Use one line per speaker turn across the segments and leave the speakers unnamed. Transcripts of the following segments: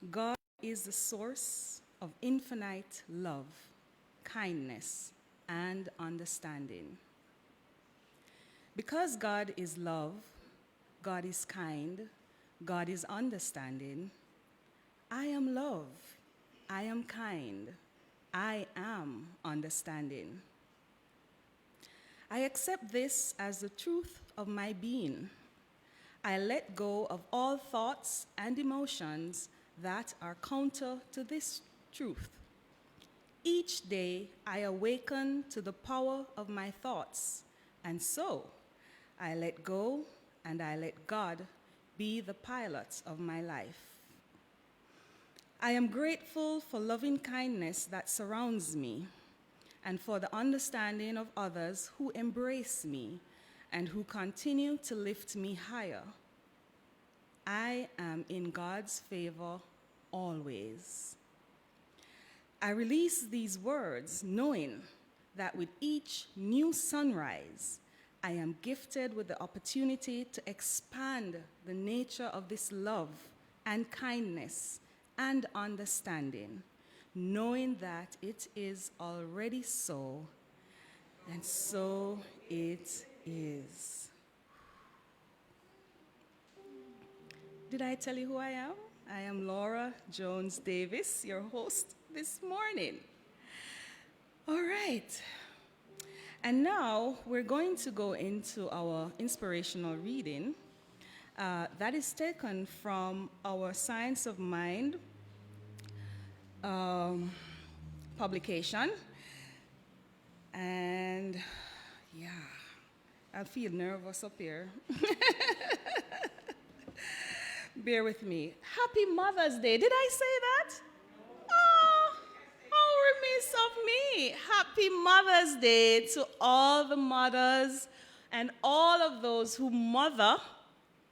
God is the source of infinite love, kindness, and understanding. Because God is love, God is kind, God is understanding, I am love, I am kind, I am understanding. I accept this as the truth of my being. I let go of all thoughts and emotions that are counter to this truth. Each day, I awaken to the power of my thoughts, and so I let go and I let God be the pilot of my life. I am grateful for loving kindness that surrounds me and for the understanding of others who embrace me and who continue to lift me higher. I am in God's favor always. I release these words knowing that with each new sunrise, I am gifted with the opportunity to expand the nature of this love and kindness and understanding, knowing that it is already so, and so it is. Did I tell you who I am? I am Laura Jones Davis, your host this morning. All right. And now we're going to go into our inspirational reading that is taken from our Science of Mind publication. And yeah, I feel nervous up here. Bear with me. Happy Mother's Day. Did I say that? Oh, how remiss of me. Happy Mother's Day to all the mothers and all of those who mother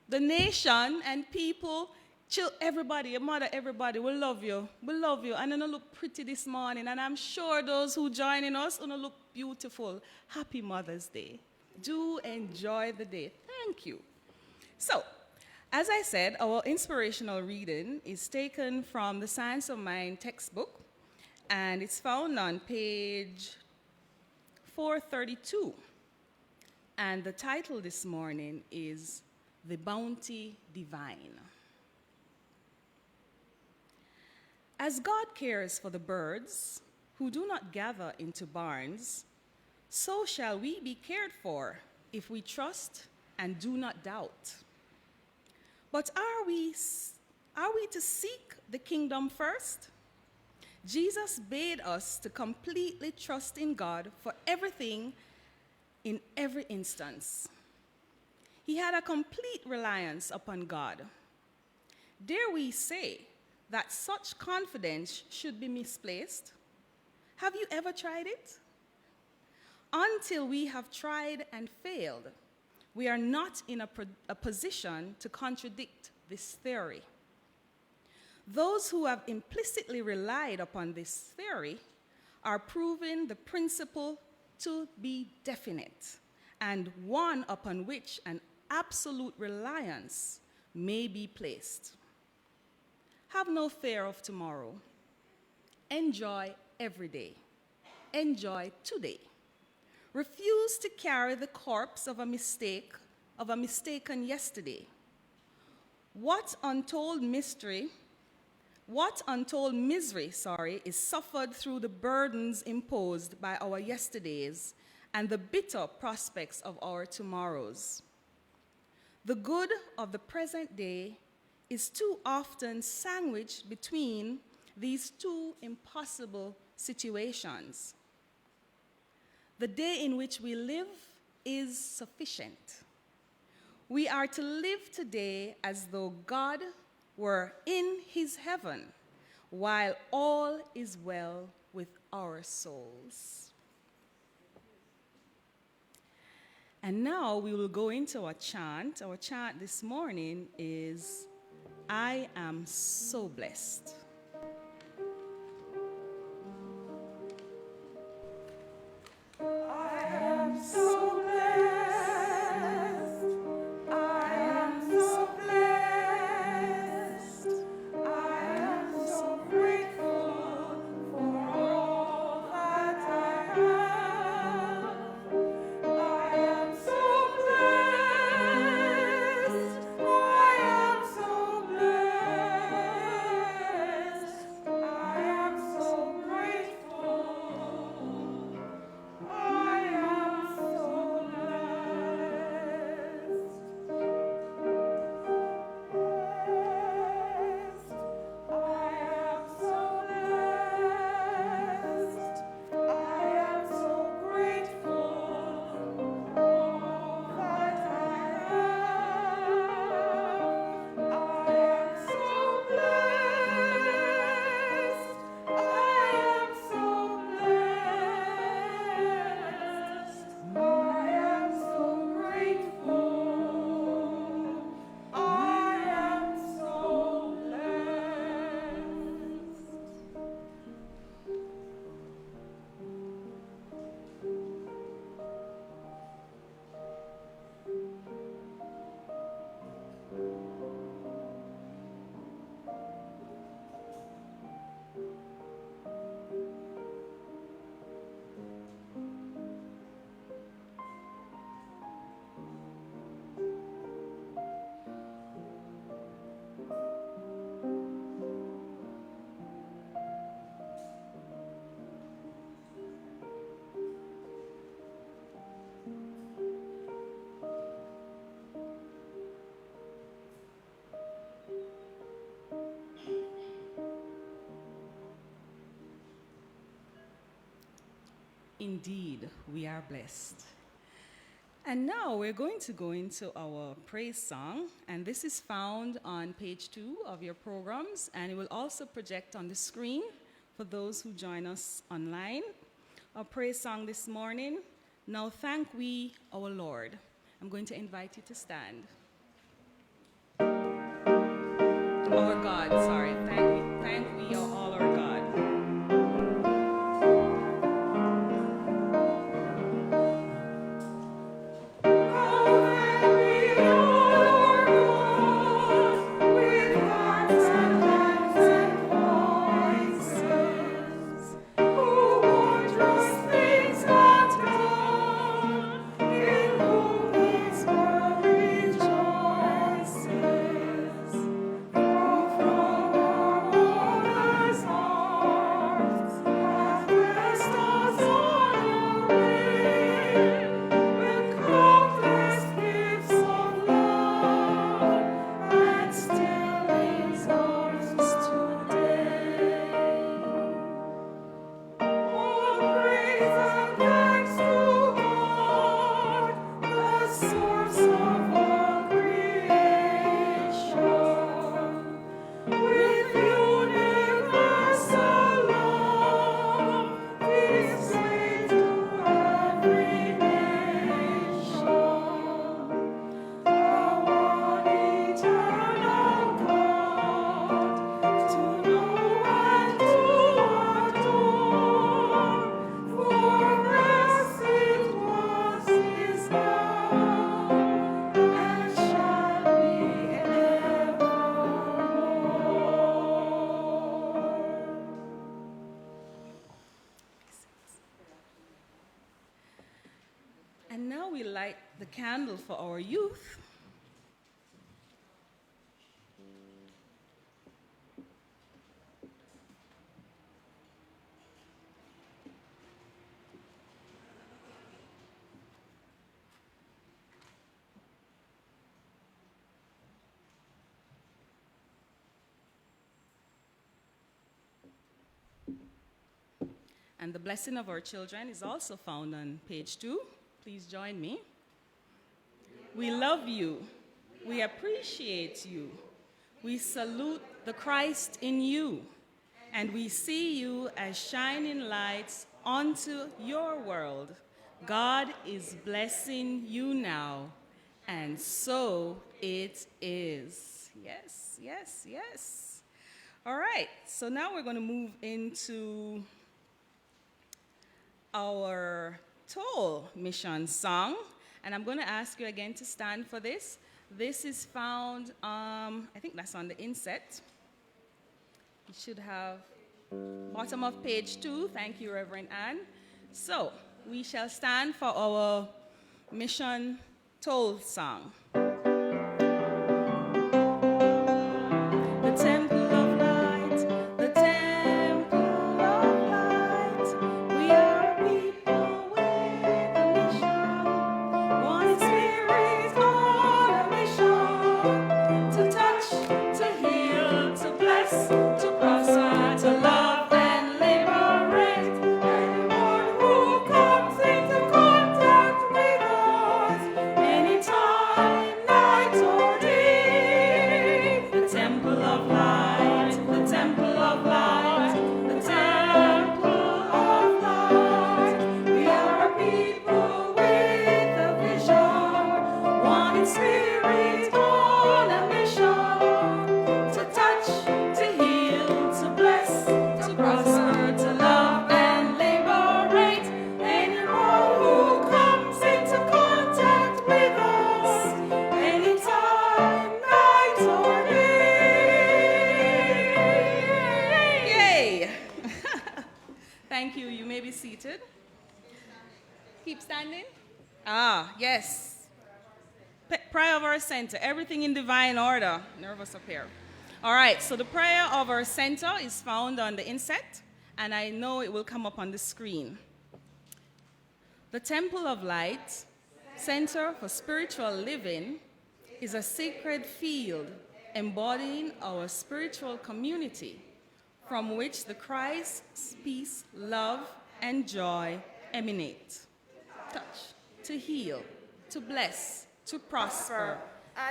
the nation and people. Everybody, your mother, everybody, we love you. We love you. And you look pretty this morning. And I'm sure those who joining us will look beautiful. Happy Mother's Day. Do enjoy the day. Thank you. So, as I said, our inspirational reading is taken from the Science of Mind textbook, and it's found on page 432. And the title this morning is The Bounty Divine. As God cares for the birds who do not gather into barns, so shall we be cared for if we trust and do not doubt. But are we to seek the kingdom first? Jesus bade us to completely trust in God for everything in every instance. He had a complete reliance upon God. Dare we say that such confidence should be misplaced? Have you ever tried it? Until we have tried and failed, we are not in a position to contradict this theory. Those who have implicitly relied upon this theory are proving the principle to be definite and one upon which an absolute reliance may be placed. Have no fear of tomorrow. Enjoy every day. Enjoy today. Refuse to carry the corpse of a mistaken yesterday. What untold misery, is suffered through the burdens imposed by our yesterdays and the bitter prospects of our tomorrows. The good of the present day is too often sandwiched between these two impossible situations. The day in which we live is sufficient. We are to live today as though God were in his heaven, while all is well with our souls. And now we will go into our chant. Our chant this morning is, I am so blessed.
I am so blessed. I am
Indeed, we are blessed. And now we're going to go into our praise song, and this is found on page 2 of your programs, and it will also project on the screen for those who join us online. Our praise song this morning, Now Thank We Our Lord. I'm going to invite you to stand. Our God, sorry. Thank we all our God. And now we light the candle for our youth. And the blessing of our children is also found on page 2. Please join me. We love you. We appreciate you. We salute the Christ in you. And we see you as shining lights onto your world. God is blessing you now. And so it is. Yes, yes, yes. All right. So now we're going to move into our Toll mission song, and I'm going to ask you again to stand for this. This is found, I think that's on the inset. You should have bottom of page 2. Thank you, Rev Ann. So we shall stand for our mission Toll song. The temple of light, the temple of light, we are people with a mission, one spirit on a mission, to touch, to heal, to bless, to prosper, to love and liberate anyone who comes into contact with us, anytime, night or day. The temple of light, the temple of light, the temple of light. We are a people with a vision, one in spirit on a mission, to touch, to heal, to bless, to prosper, to love and liberate anyone who comes into contact with us, anytime, night or day. Yay! Thank you. You may be seated. Keep standing. Ah, yes. Prayer of our center. Everything in divine order. Nervous up here. All right. So the prayer of our center is found on the inset, and I know it will come up on the screen. The Temple of Light, Center for Spiritual Living, is a sacred field embodying our spiritual community, from which the Christ's peace, love, and joy emanate, touch, to heal, to bless, to prosper,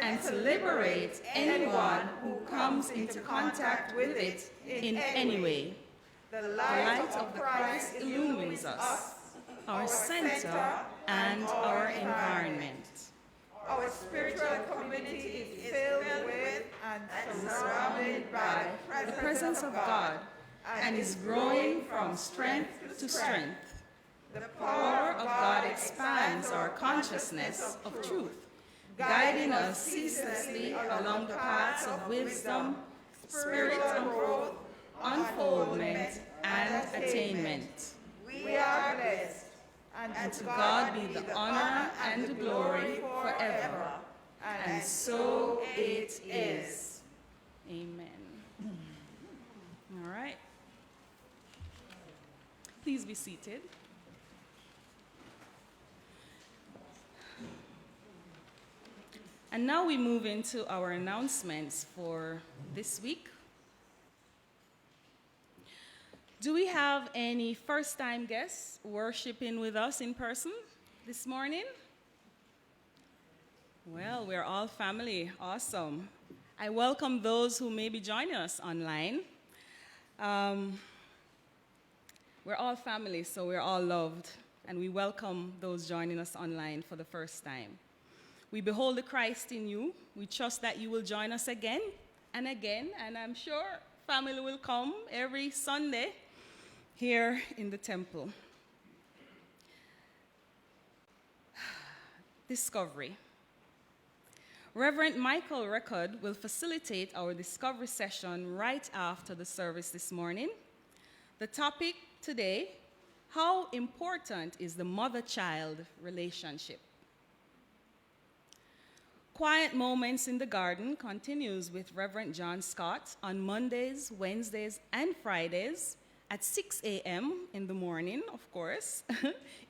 and to liberate anyone who comes into contact with it in any way. The light of the Christ illumines us, our center, and our environment.
Our spiritual community is filled with and surrounded by
the presence of God and is growing from strength to strength. The power of God expands our consciousness of truth, guiding us ceaselessly along the paths of wisdom, spiritual growth, unfoldment, and attainment.
We are blessed.
And to God be the honor and the glory forever. And so it is. Amen. All right. Please be seated. And now we move into our announcements for this week. Do we have any first-time guests worshiping with us in person this morning? Well, we're all family. Awesome. I welcome those who may be joining us online. We're all family, so we're all loved, and we welcome those joining us online for the first time. We behold the Christ in you. We trust that you will join us again, and I'm sure family will come every Sunday here in the temple. Discovery. Reverend Michael Record will facilitate our discovery session right after the service this morning. The topic today, how important is the mother-child relationship? Quiet Moments in the Garden continues with Reverend John Scott on Mondays, Wednesdays, and Fridays at 6 a.m. in the morning, of course,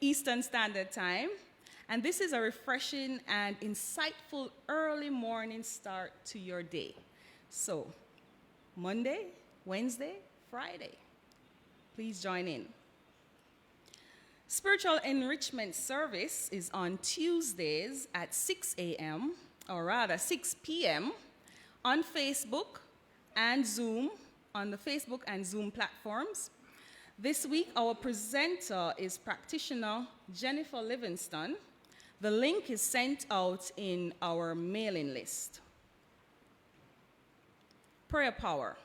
Eastern Standard Time. And this is a refreshing and insightful early morning start to your day. So, Monday, Wednesday, Friday. Please join in. Spiritual Enrichment Service is on Tuesdays at 6 a.m., or rather 6 p.m. on Facebook and Zoom, on the Facebook and Zoom platforms. This week, our presenter is practitioner Jennifer Livingston. The link is sent out in our mailing list. Prayer Power.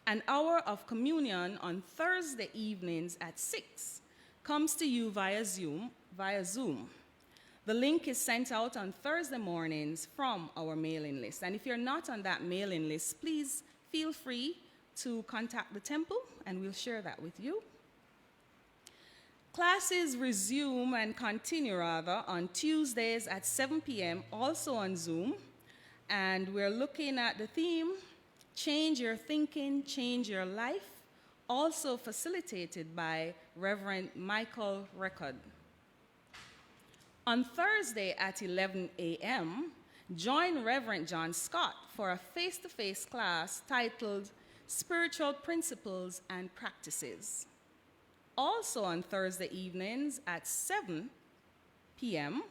An hour of communion on Thursday evenings at 6 comes to you via Zoom. The link is sent out on Thursday mornings from our mailing list. And if you're not on that mailing list, please feel free to contact the temple, and we'll share that with you. Classes resume and continue, on Tuesdays at 7 p.m., also on Zoom. And we're looking at the theme, Change Your Thinking, Change Your Life, also facilitated by Reverend Michael Record. On Thursday at 11 a.m., join Reverend John Scott for a face-to-face class titled Spiritual Principles and Practices. Also on Thursday evenings at 7 p.m.,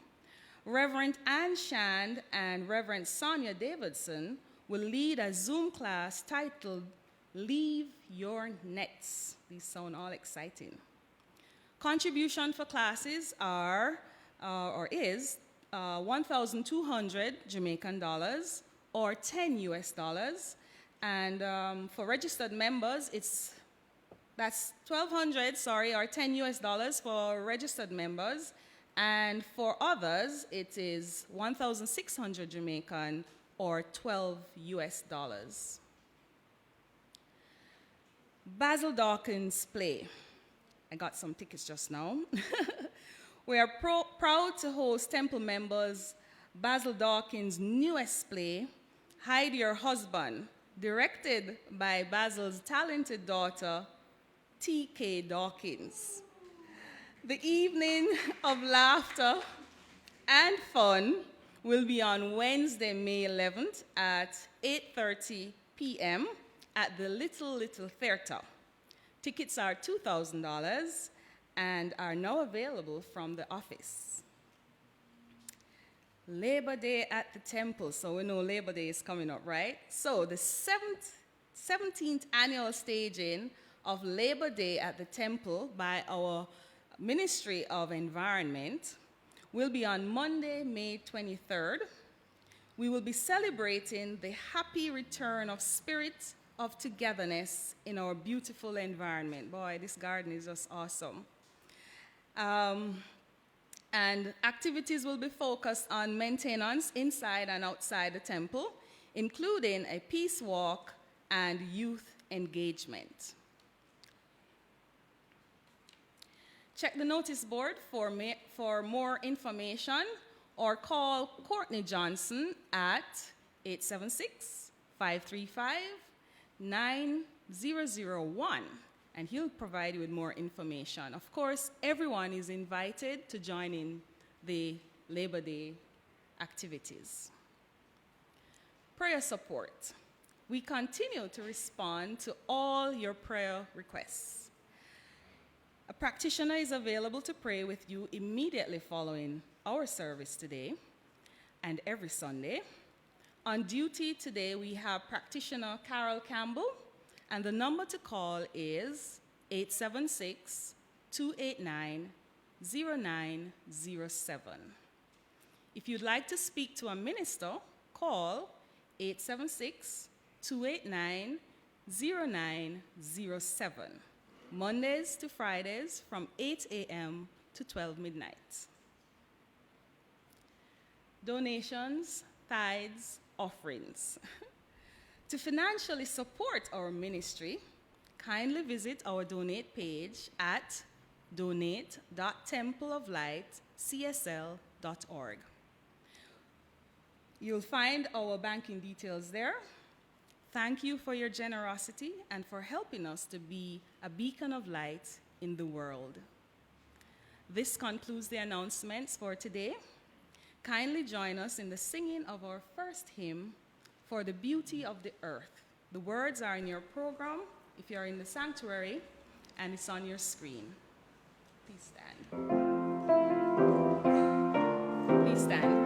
Rev Ann Shand and Reverend Sonia Davidson will lead a Zoom class titled Leave Your Nets. These sound all exciting. Contribution for classes is 1,200 Jamaican dollars or 10 US dollars. And for registered members, that's 1,200, or 10 US dollars for registered members. And for others, it is 1,600 Jamaican or 12 US dollars. Basil Dawkins Play. I got some tickets just now. We are proud to host Temple members Basil Dawkins' newest play, Hide Your Husband, directed by Basil's talented daughter, T.K. Dawkins. The evening of laughter and fun will be on Wednesday, May 11th at 8:30 p.m. at the Little Theater. Tickets are $2,000, and are now available from the office. Labor Day at the Temple. So we know Labor Day is coming up, right? So the 17th annual staging of Labor Day at the Temple by our Ministry of Environment will be on Monday, May 23rd. We will be celebrating the happy return of spirit of togetherness in our beautiful environment. Boy, this garden is just awesome. And activities will be focused on maintenance inside and outside the temple, including a peace walk and youth engagement. Check the notice board for more information or call Courtney Johnson at 876-535-9001, and he'll provide you with more information. Of course, everyone is invited to join in the Labor Day activities. Prayer support. We continue to respond to all your prayer requests. A practitioner is available to pray with you immediately following our service today and every Sunday. On duty today, we have practitioner Carol Campbell, and the number to call is 876-289-0907. If you'd like to speak to a minister, call 876-289-0907, Mondays to Fridays from 8 a.m. to 12 midnight. Donations, tithes, offerings. To financially support our ministry, kindly visit our donate page at donate.templeoflightcsl.org. You'll find our banking details there. Thank you for your generosity and for helping us to be a beacon of light in the world. This concludes the announcements for today. Kindly join us in the singing of our first hymn, For the Beauty of the Earth. The words are in your program if you're in the sanctuary, and it's on your screen. Please stand. Please stand.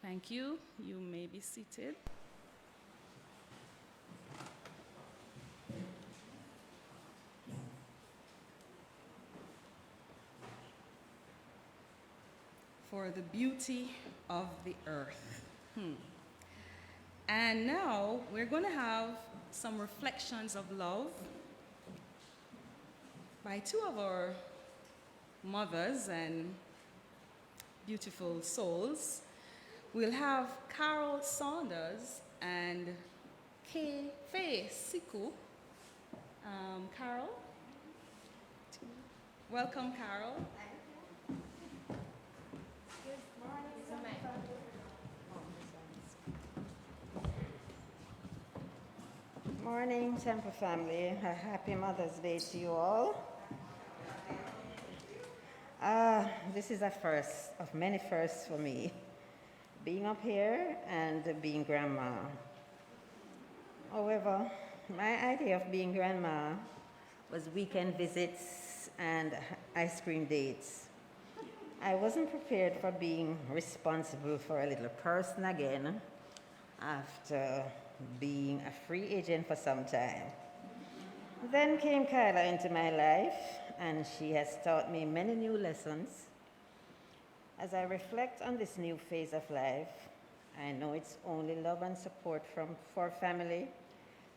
Thank you. You may be seated. For the beauty of the earth. And now we're going to have some reflections of love by two of our mothers and beautiful souls. We'll have Carol Saunders and Faye Sukhu. Carol. Welcome, Carol.
Good morning.
Morning, Temple family. A happy Mother's Day to you all. This is a first of many firsts for me, being up here and being grandma. However, my idea of being grandma was weekend visits and ice cream dates. I wasn't prepared for being responsible for a little person again after being a free agent for some time. Then came Kyla into my life, and she has taught me many new lessons. As I reflect on this new phase of life, I know it's only love and support for family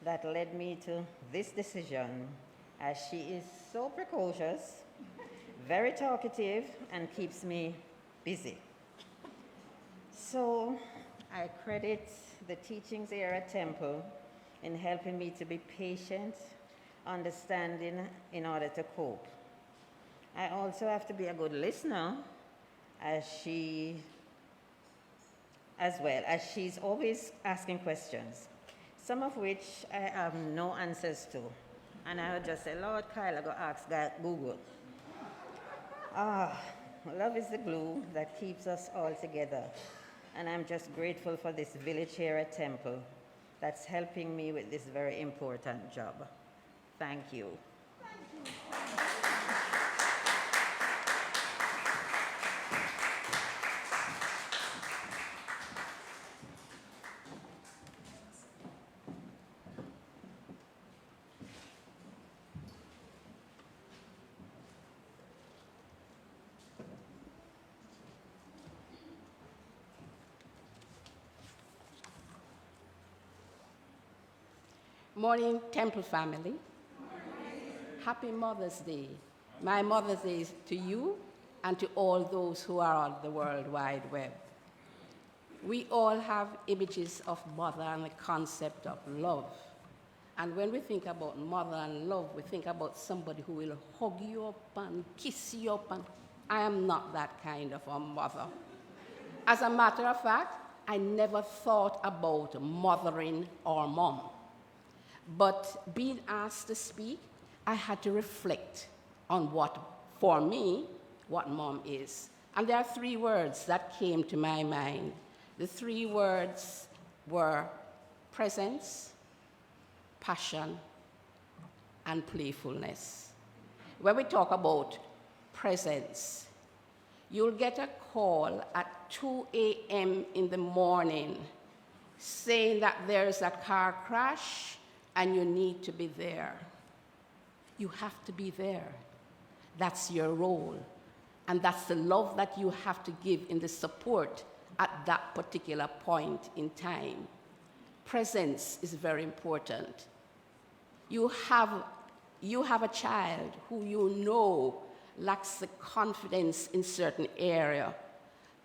that led me to this decision, as she is so precocious, very talkative, and keeps me busy. So I credit the teachings here at Temple in helping me to be patient, understanding in order to cope. I also have to be a good listener, as she's always asking questions, some of which I have no answers to. And I would just say, Lord, Kyla, go ask Google. Love is the glue that keeps us all together. And I'm just grateful for this village here at Temple that's helping me with this very important job. Thank you.
Morning, Temple family. Happy Mother's Day. My Mother's Day is to you and to all those who are on the World Wide Web. We all have images of mother and the concept of love. And when we think about mother and love, we think about somebody who will hug you up and kiss you up, and I am not that kind of a mother. As a matter of fact, I never thought about mothering our mom. But being asked to speak, I had to reflect on what mom is. And there are 3 words that came to my mind. The 3 words were presence, passion, and playfulness. When we talk about presence, you'll get a call at 2 a.m. in the morning saying that there's a car crash and you need to be there. You have to be there. That's your role. And that's the love that you have to give in the support at that particular point in time. Presence is very important. You have a child who you know lacks the confidence in certain area,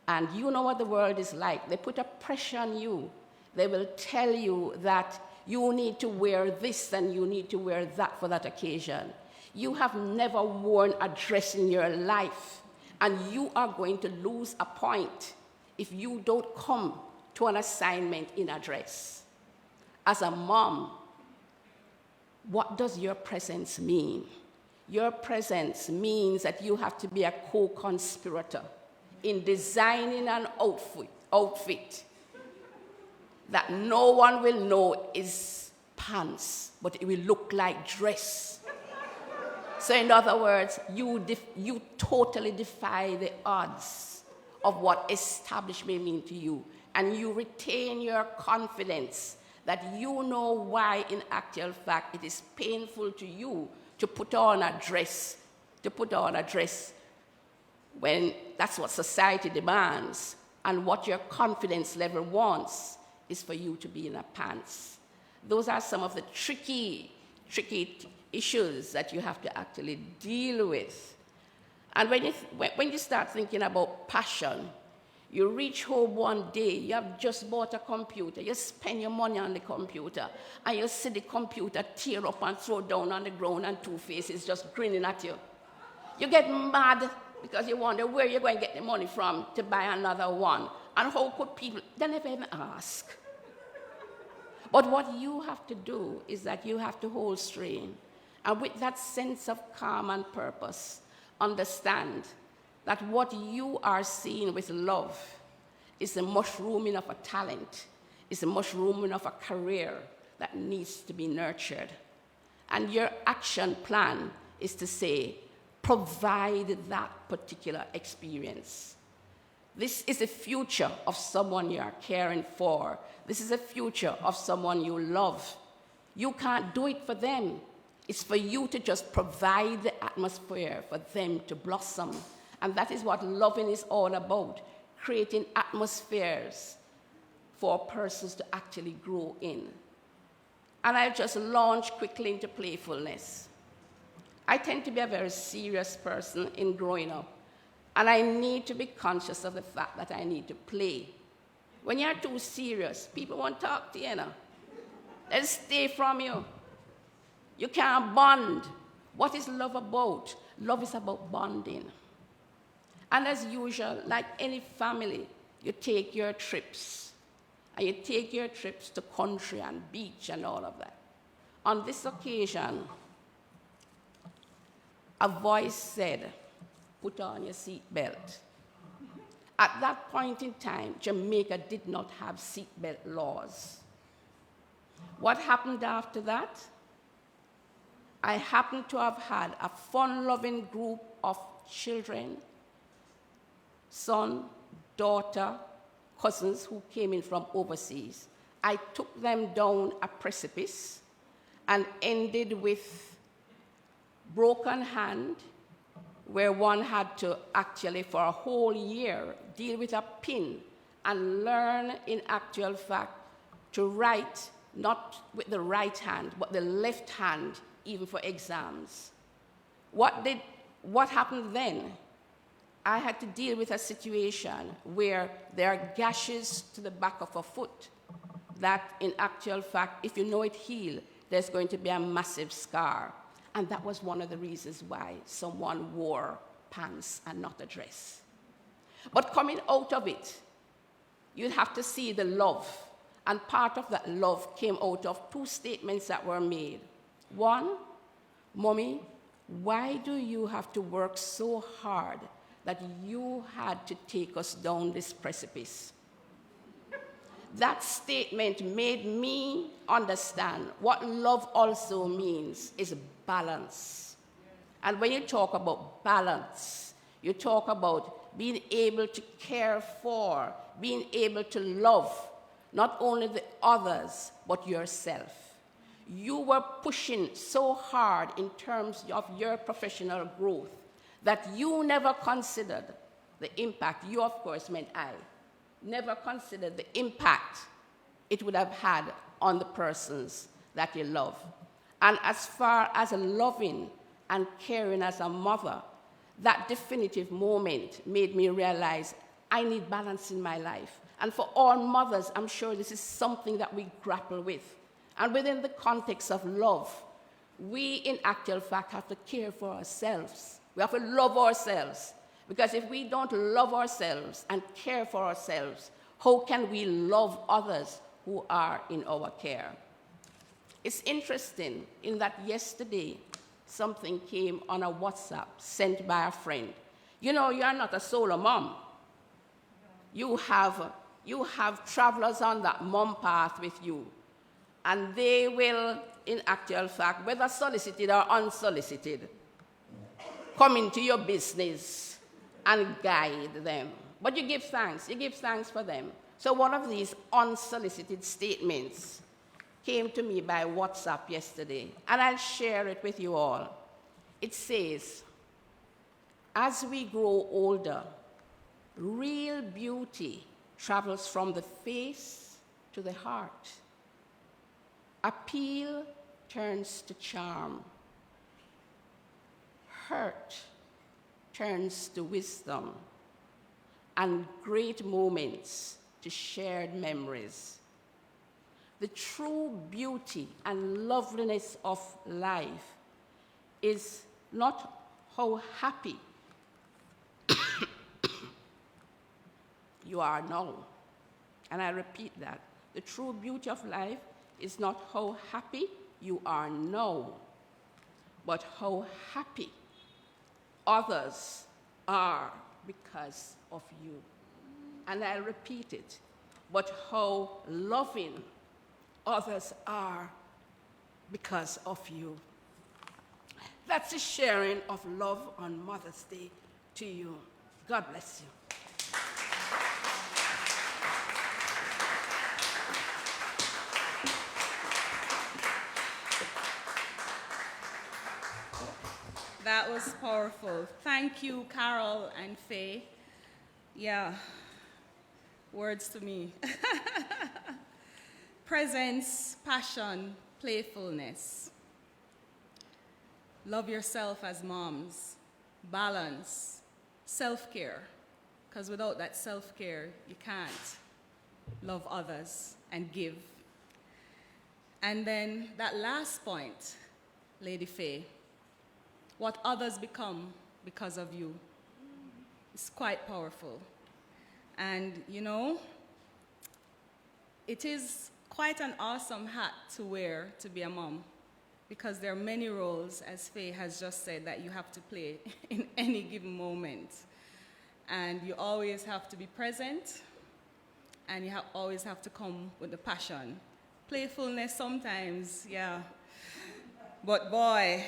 and you know what the world is like. They put a pressure on you. They will tell you that you need to wear this and you need to wear that for that occasion. You have never worn a dress in your life, and you are going to lose a point if you don't come to an assignment in a dress. As a mom, what does your presence mean? Your presence means that you have to be a co-conspirator in designing an outfit that no one will know is pants, but it will look like dress. So in other words, you totally defy the odds of what established may mean to you, and you retain your confidence that you know why, in actual fact, it is painful to you to put on a dress, when that's what society demands, and what your confidence level wants is for you to be in a pants. Those are some of the tricky issues that you have to actually deal with. And when you start thinking about passion, you reach home one day, you have just bought a computer, you spend your money on the computer, and you see the computer tear up and throw down on the ground, and Two Faces just grinning at you. You get mad because you wonder where you're going to get the money from to buy another one. And how could people, they never even ask. But what you have to do is that you have to hold strain. And with that sense of calm and purpose, understand that what you are seeing with love is the mushrooming of a talent, is the mushrooming of a career that needs to be nurtured. And your action plan is to say, provide that particular experience. This is the future of someone you are caring for. This is the future of someone you love. You can't do it for them. It's for you to just provide the atmosphere for them to blossom. And that is what loving is all about, creating atmospheres for persons to actually grow in. And I just launch quickly into playfulness. I tend to be a very serious person in growing up, and I need to be conscious of the fact that I need to play. When you're too serious, people won't talk to you, They'll stay from you. You can't bond. What is love about? Love is about bonding. And as usual, like any family, you take your trips. And you take your trips to country and beach and all of that. On this occasion, a voice said, put on your seatbelt. At that point in time, Jamaica did not have seatbelt laws. What happened after that? I happened to have had a fun-loving group of children, son, daughter, cousins who came in from overseas. I took them down a precipice and ended with broken hand, where one had to actually, for a whole year, deal with a pin and learn, in actual fact, to write not with the right hand, but the left hand, even for exams. What happened then? I had to deal with a situation where there are gashes to the back of a foot that, in actual fact, if you know it heal, there's going to be a massive scar. And that was one of the reasons why someone wore pants and not a dress. But coming out of it, you'd have to see the love. And part of that love came out of two statements that were made. One, Mommy, why do you have to work so hard that you had to take us down this precipice? That statement made me understand what love also means is balance. And when you talk about balance, you talk about being able to care for, being able to love, not only the others, but yourself. You were pushing so hard in terms of your professional growth that you never considered the impact. You, of course, meant I. Never considered the impact it would have had on the persons that you love. And as far as loving and caring as a mother, that definitive moment made me realize I need balance in my life. And for all mothers, I'm sure this is something that we grapple with. And within the context of love, we, in actual fact, have to care for ourselves. We have to love ourselves. Because if we don't love ourselves and care for ourselves, how can we love others who are in our care? It's interesting in that yesterday, something came on a WhatsApp sent by a friend. You know, you are not a solo mom. You have travelers on that mom path with you. And they will, in actual fact, whether solicited or unsolicited, come into your business and guide them. But you give thanks for them. So one of these unsolicited statements came to me by WhatsApp yesterday, and I'll share it with you all. It says, as we grow older, real beauty travels from the face to the heart. Appeal turns to charm. Hurt turns to wisdom. And great moments to shared memories. The true beauty and loveliness of life is not how happy you are now. And I repeat that. The true beauty of life is not how happy you are now, but how happy others are because of you. And I'll repeat it, but how loving others are because of you. That's the sharing of love on Mother's Day to you. God bless you.
That was powerful. Thank you, Carol and Faye. Yeah, words to me. Presence, passion, playfulness. Love yourself as moms. Balance, self-care. Because without that self-care, you can't love others and give. And then that last point, Lady Faye, what others become because of you is quite powerful. And you know, it is quite an awesome hat to wear to be a mom, because there are many roles, as Faye has just said, that you have to play in any given moment. And you always have to be present, and you always have to come with the passion. Playfulness sometimes, yeah. But boy,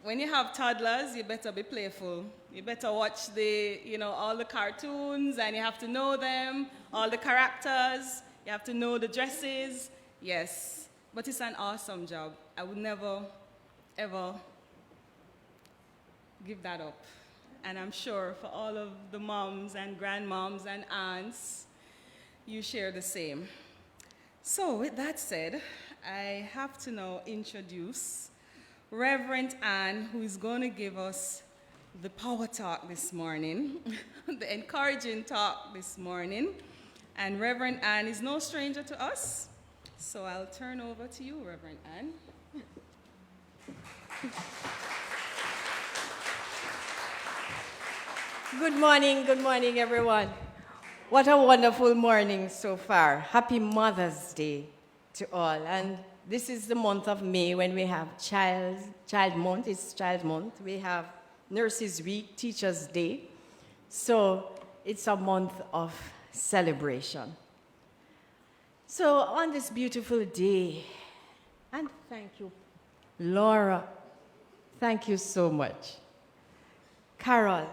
when you have toddlers, you better be playful. You better watch all the cartoons, and you have to know them, all the characters. You have to know the dresses. Yes, but it's an awesome job. I would never, ever give that up. And I'm sure for all of the moms and grandmoms and aunts, you share the same. So with that said, I have to now introduce Rev Ann, who is going to give us the power talk this morning, the encouraging talk this morning. And Rev Ann is no stranger to us, so I'll turn over to you, Rev Ann.
Good morning, everyone. What a wonderful morning so far. Happy Mother's Day to all. And this is the month of May when we have Child Month. It's Child Month. We have Nurses Week, Teachers Day. So it's a month of celebration. So on this beautiful day, and thank you, Laura. Thank you so much. Carol,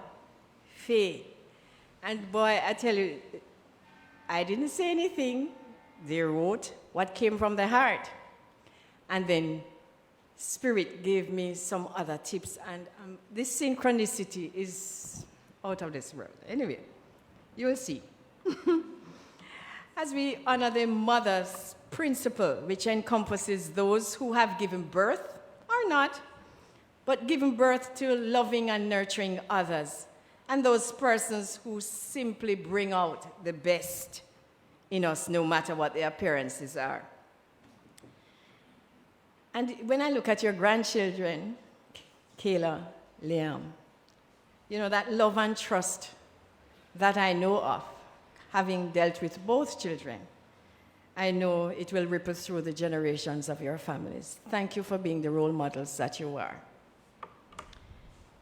Faye, and boy, I tell you, I didn't say anything. They wrote what came from the heart. And then Spirit gave me some other tips, and this synchronicity is out of this world. Anyway, you'll see. As we honor the mother's principle, which encompasses those who have given birth or not, but given birth to loving and nurturing others, and those persons who simply bring out the best in us, no matter what their appearances are. And when I look at your grandchildren, Kayla, Liam, that love and trust that I know of, having dealt with both children, I know it will ripple through the generations of your families. Thank you for being the role models that you are.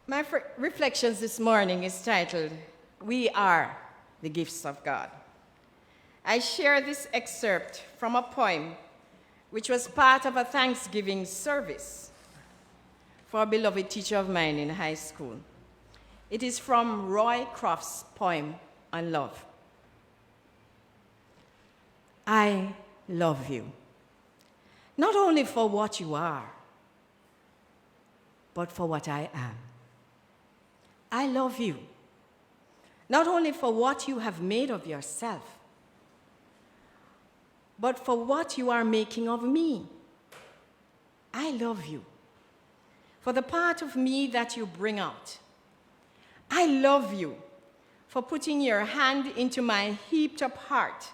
My reflections this morning is titled, We Are the Gifts of God. I share this excerpt from a poem which was part of a Thanksgiving service for a beloved teacher of mine in high school. It is from Roy Croft's poem on love. I love you, not only for what you are, but for what I am. I love you, not only for what you have made of yourself, but for what you are making of me. I love you for the part of me that you bring out. I love you for putting your hand into my heaped up heart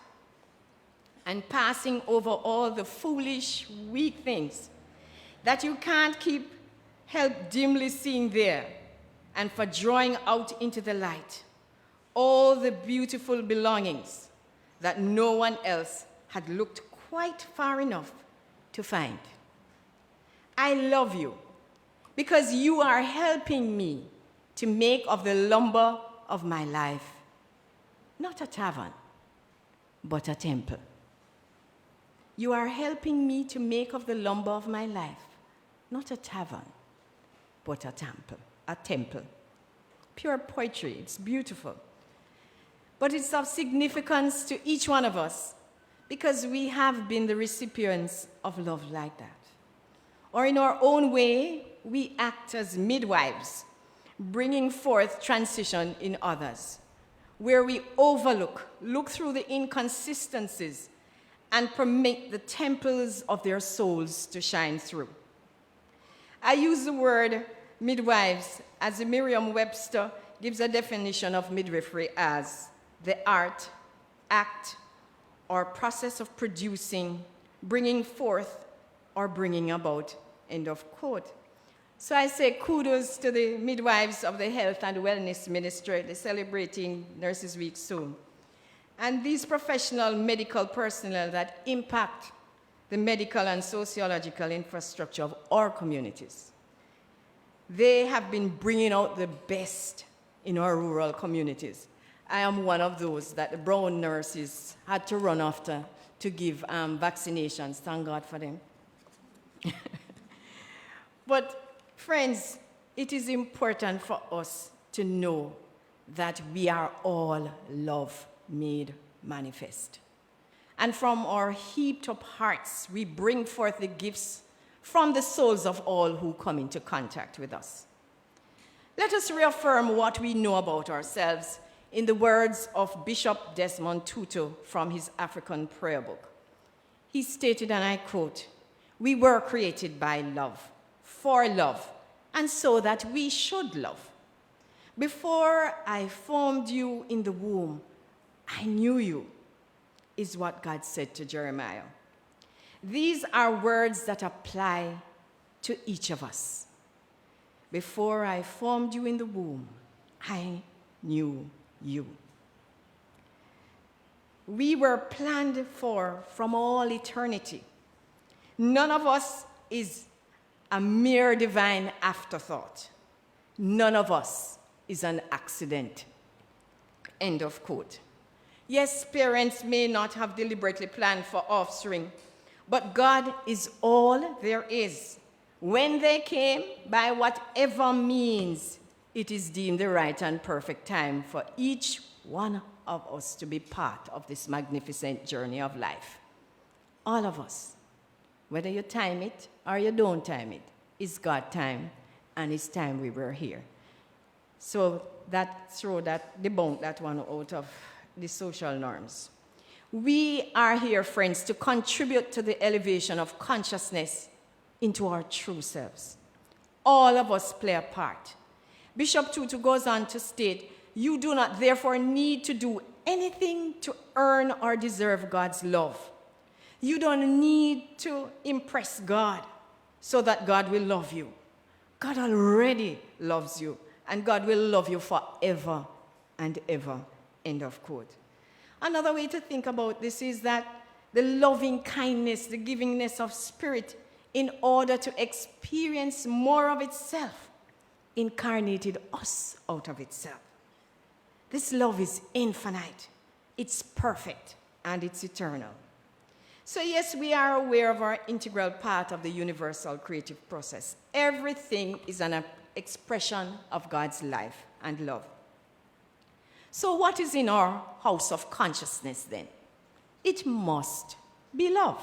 and passing over all the foolish, weak things that you can't help dimly seeing there, and for drawing out into the light all the beautiful belongings that no one else had looked quite far enough to find. I love you because you are helping me to make of the lumber of my life not a tavern, but a temple. You are helping me to make of the lumber of my life not a tavern, but a temple. A temple. Pure poetry, it's beautiful. But it's of significance to each one of us because we have been the recipients of love like that. Or in our own way, we act as midwives, bringing forth transition in others, where we look through the inconsistencies and permit the temples of their souls to shine through. I use the word midwives as the Merriam-Webster gives a definition of midwifery as the art, act, or process of producing, bringing forth, or bringing about, end of quote. So I say kudos to the midwives of the health and wellness ministry. They're celebrating Nurses Week soon. And these professional medical personnel that impact the medical and sociological infrastructure of our communities. They have been bringing out the best in our rural communities. I am one of those that the brown nurses had to run after to give vaccinations. Thank God for them. But friends, it is important for us to know that we are all love made manifest. And from our heaped up hearts, we bring forth the gifts from the souls of all who come into contact with us. Let us reaffirm what we know about ourselves in the words of Bishop Desmond Tutu from his African prayer book. He stated, and I quote, "We were created by love, for love, and so that we should love. Before I formed you in the womb, I knew you," is what God said to Jeremiah. These are words that apply to each of us. Before I formed you in the womb, I knew you. We were planned for from all eternity. None of us is a mere divine afterthought. None of us is an accident. End of quote. Yes, parents may not have deliberately planned for offspring, but God is all there is. When they came, by whatever means, it is deemed the right and perfect time for each one of us to be part of this magnificent journey of life. All of us, whether you time it or you don't time it, it's God time, and it's time we were here. So debunk that one out of the social norms. We are here, friends, to contribute to the elevation of consciousness into our true selves. All of us play a part. Bishop Tutu goes on to state, "You do not therefore need to do anything to earn or deserve God's love. You don't need to impress God so that God will love you. God already loves you, and God will love you forever and ever." End of quote. Another way to think about this is that the loving kindness, the givingness of spirit, in order to experience more of itself, incarnated us out of itself. This love is infinite, it's perfect, and it's eternal. So yes, we are aware of our integral part of the universal creative process. Everything is an expression of God's life and love. So what is in our house of consciousness then? It must be love.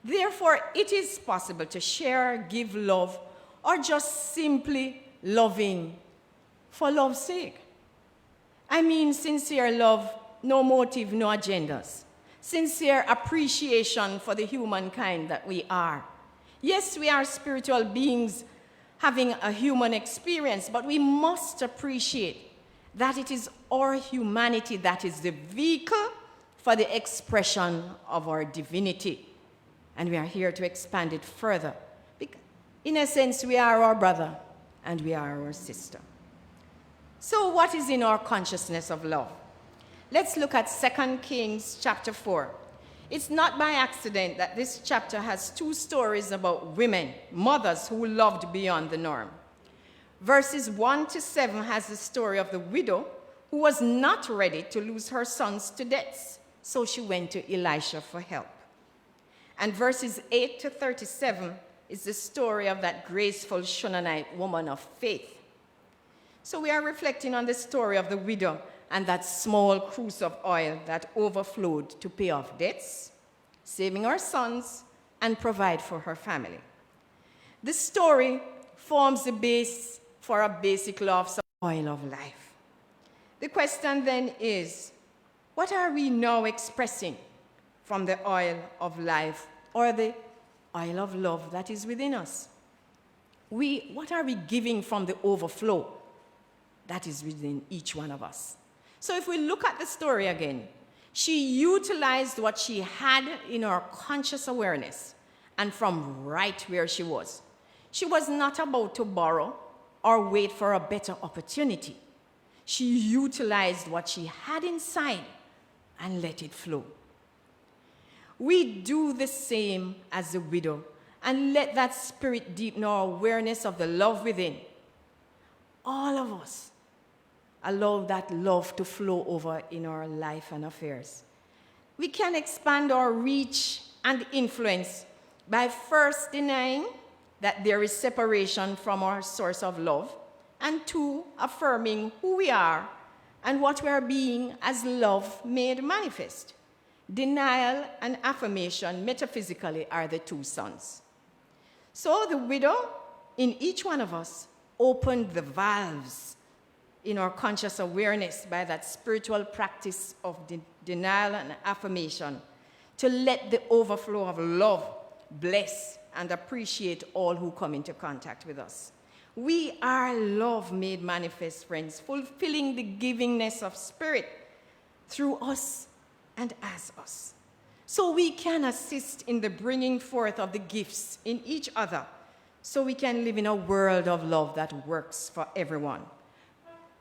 Therefore, it is possible to share, give love, or just simply loving for love's sake. I mean sincere love, no motive, no agendas. Sincere appreciation for the humankind that we are. Yes, we are spiritual beings having a human experience, but we must appreciate that it is our humanity that is the vehicle for the expression of our divinity. And we are here to expand it further. In a sense, we are our brother and we are our sister. So what is in our consciousness of love? Let's look at 2 Kings chapter 4. It's not by accident that this chapter has two stories about women, mothers who loved beyond the norm. Verses 1 to 7 has the story of the widow who was not ready to lose her sons to death, so she went to Elisha for help. And verses 8 to 37 is the story of that graceful Shunammite woman of faith. So we are reflecting on the story of the widow and that small cruse of oil that overflowed to pay off debts, saving her sons, and provide for her family. This story forms the base for a basic law of oil of life. The question then is, what are we now expressing from the oil of life or the oil of love that is within us? What are we giving from the overflow that is within each one of us? So if we look at the story again, she utilized what she had in her conscious awareness and from right where she was. She was not about to borrow or wait for a better opportunity. She utilized what she had inside and let it flow. We do the same as the widow and let that spirit deepen our awareness of the love within. All of us allow that love to flow over in our life and affairs. We can expand our reach and influence by first denying that there is separation from our source of love, and two, affirming who we are and what we are being as love made manifest. Denial and affirmation metaphysically are the two sons. So the widow in each one of us opened the valves in our conscious awareness by that spiritual practice of denial and affirmation to let the overflow of love bless and appreciate all who come into contact with us. We are love made manifest, friends, fulfilling the givingness of spirit through us and as us. So we can assist in the bringing forth of the gifts in each other so we can live in a world of love that works for everyone.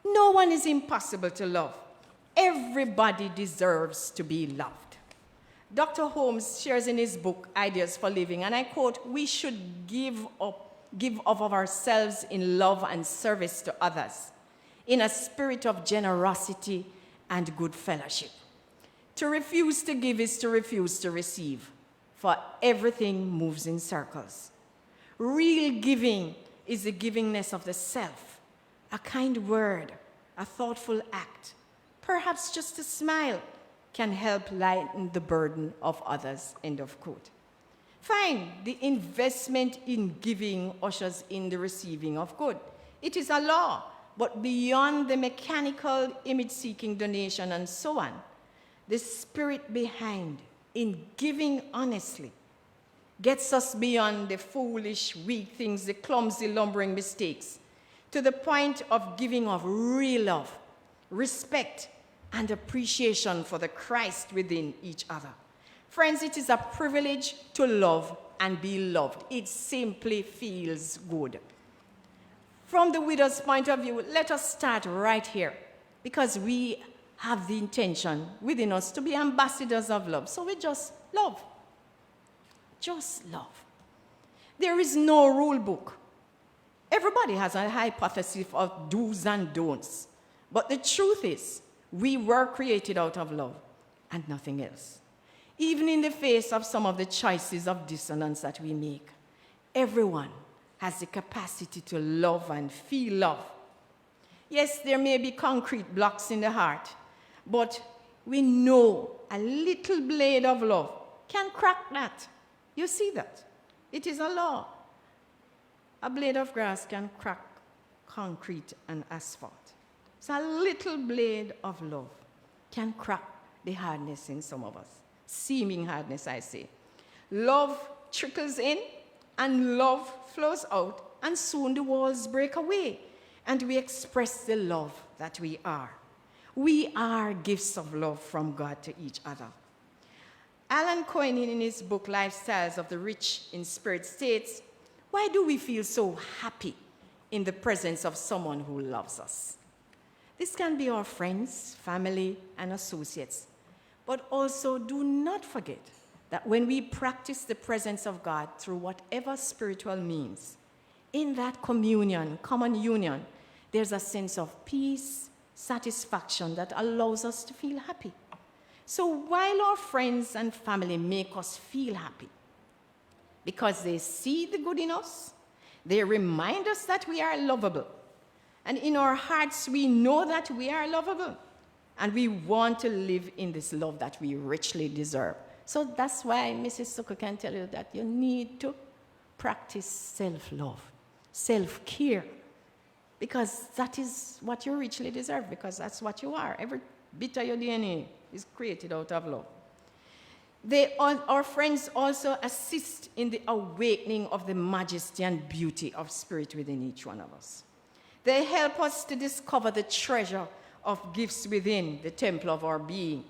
No one is impossible to love. Everybody deserves to be loved. Dr. Holmes shares in his book, Ideas for Living, and I quote, "We should give of ourselves in love and service to others, in a spirit of generosity and good fellowship. To refuse to give is to refuse to receive, for everything moves in circles. Real giving is the givingness of the self, a kind word, a thoughtful act, perhaps just a smile, can help lighten the burden of others," end of quote. Fine, the investment in giving ushers in the receiving of good. It is a law, but beyond the mechanical image-seeking donation and so on, the spirit behind in giving honestly gets us beyond the foolish, weak things, the clumsy, lumbering mistakes, to the point of giving of real love, respect, and appreciation for the Christ within each other. Friends, it is a privilege to love and be loved. It simply feels good. From the widow's point of view, let us start right here, because we have the intention within us to be ambassadors of love. So we just love. Just love. There is no rule book. Everybody has a hypothesis of do's and don'ts. But the truth is, we were created out of love and nothing else. Even in the face of some of the choices of dissonance that we make, everyone has the capacity to love and feel love. Yes, there may be concrete blocks in the heart, but we know a little blade of love can crack that. You see that? It is a law. A blade of grass can crack concrete and asphalt. So a little blade of love can crack the hardness in some of us. Seeming hardness, I say. Love trickles in and love flows out, and soon the walls break away and we express the love that we are. We are gifts of love from God to each other. Alan Cohen, in his book, Lifestyles of the Rich in Spirit, states, "Why do we feel so happy in the presence of someone who loves us?" This can be our friends, family, and associates. But also do not forget that when we practice the presence of God through whatever spiritual means, in that communion, common union, there's a sense of peace, satisfaction that allows us to feel happy. So while our friends and family make us feel happy, because they see the good in us, they remind us that we are lovable. And in our hearts, we know that we are lovable. And we want to live in this love that we richly deserve. So that's why Mrs. Sukhu can tell you that you need to practice self-love, self-care, because that is what you richly deserve, because that's what you are. Every bit of your DNA is created out of love. Our friends also assist in the awakening of the majesty and beauty of spirit within each one of us. They help us to discover the treasure of gifts within the temple of our being.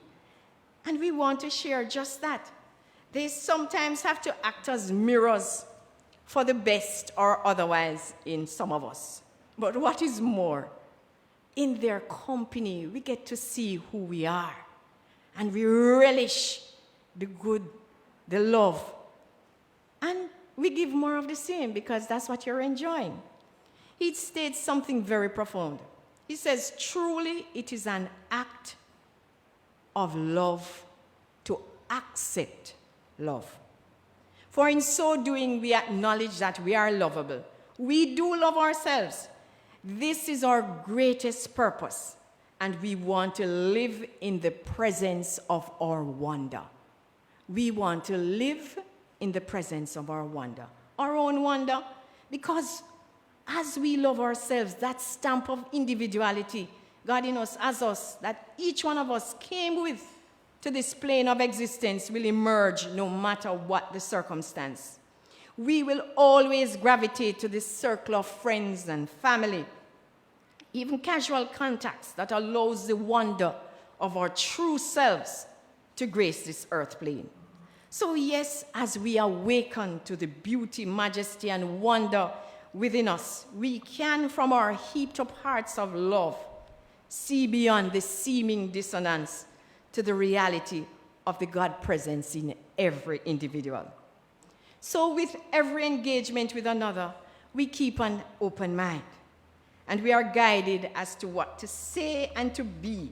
And we want to share just that. They sometimes have to act as mirrors for the best or otherwise in some of us. But what is more, in their company, we get to see who we are. And we relish the good, the love. And we give more of the same because that's what you're enjoying. He states something very profound. He says, truly it is an act of love to accept love. For in so doing, we acknowledge that we are lovable. We do love ourselves. This is our greatest purpose, and we want to live in the presence of our wonder. We want to live in the presence of our wonder, our own wonder, because as we love ourselves, that stamp of individuality, God in us, as us, that each one of us came with to this plane of existence will emerge no matter what the circumstance. We will always gravitate to this circle of friends and family, even casual contacts that allows the wonder of our true selves to grace this earth plane. So yes, as we awaken to the beauty, majesty, and wonder within us, we can, from our heaped up hearts of love, see beyond the seeming dissonance to the reality of the God presence in every individual. So with every engagement with another, we keep an open mind, and we are guided as to what to say and to be.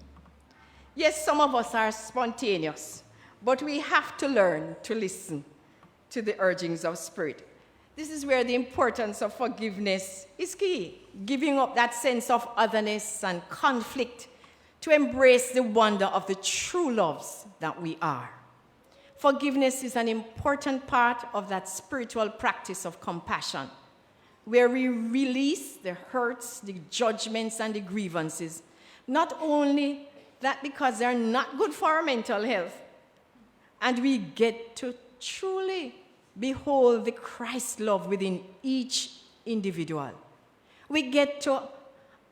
Yes, some of us are spontaneous, but we have to learn to listen to the urgings of spirit. This is where the importance of forgiveness is key, giving up that sense of otherness and conflict to embrace the wonder of the true loves that we are. Forgiveness is an important part of that spiritual practice of compassion, where we release the hurts, the judgments, and the grievances, not only that because they're not good for our mental health, and we get to truly behold the Christ love within each individual. We get to